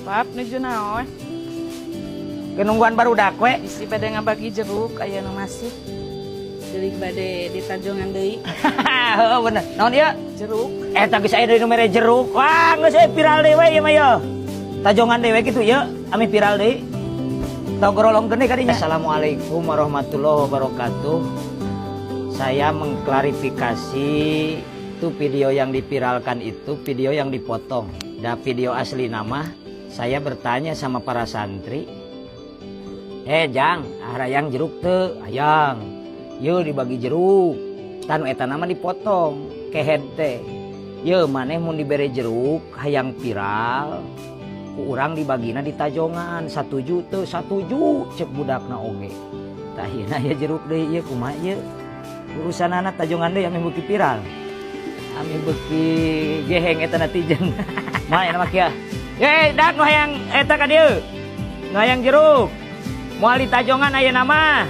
Pap, nuju naon? Kenungguan barudak we. Isi bade ngabagi jeruk aya nu masih. Deui bade di Tanjongan deui. Heeh bener. Naon ieu? Jeruk. Eta geus aya deui nu mere jeruk. Wah, geus viral deui we ieu mah ye. Tajongan deui kitu ye, ami viral deui. Tau gorolong gede kadinya. Assalamualaikum warahmatullahi wabarakatuh. Saya mengklarifikasi itu video yang dipiralkan itu video yang dipotong. Dan video asli nama saya bertanya sama para santri. Jang, arayang jeruk teu, ayang. Ye dibagi jeruk. Tanu eta nama dipotong kehead teh. Ye maneh mun dibere jeruk hayang viral. Ku urang dibagina di Tajongan 1 juta 1 juta cek budakna oge. Tah ieu ya jeruk deui ieu kumaha ieu? Urusanana Tajongan deui ame beuki viral. Ame beuki geheng eta netizen. Mah eta mah kieu. Dak nu hayang eta ka dieu. Nu hayang jeruk. Moal di Tajongan aya nama.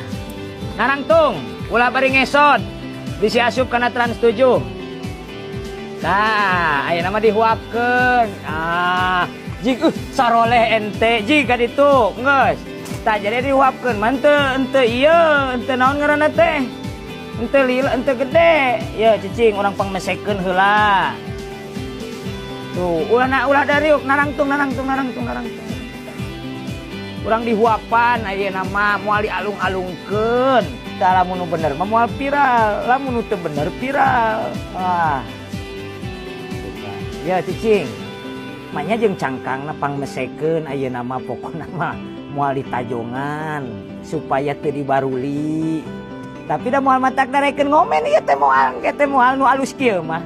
Narangtung, ulah bari ngesot. Bisi asup kana Trans 7. Nah, aya nama dihuapkeun. Jig saroleh ente jig ka ditu, geus. Tah jadi dihuapkeun mah henteu ieu, henteu naon ngaranna teh. Henteu lila, henteu gede. Ye cicing urang pangmesekeun heula. Tuh, ulah dariuk narangtung. Urang dihuapan aya nama moal dialung-alungkeun. Tah lamun nu bener mah moal viral, lamun nu teu bener viral. Wah. Ya cicing. Maknya jeung cangkangna pangmesekeun aya nama pokona mah moal di Tajongan supaya teu dibaruli. Tapi da moal matak darekeun ngomen ieu teh moal nu alus kieu mah.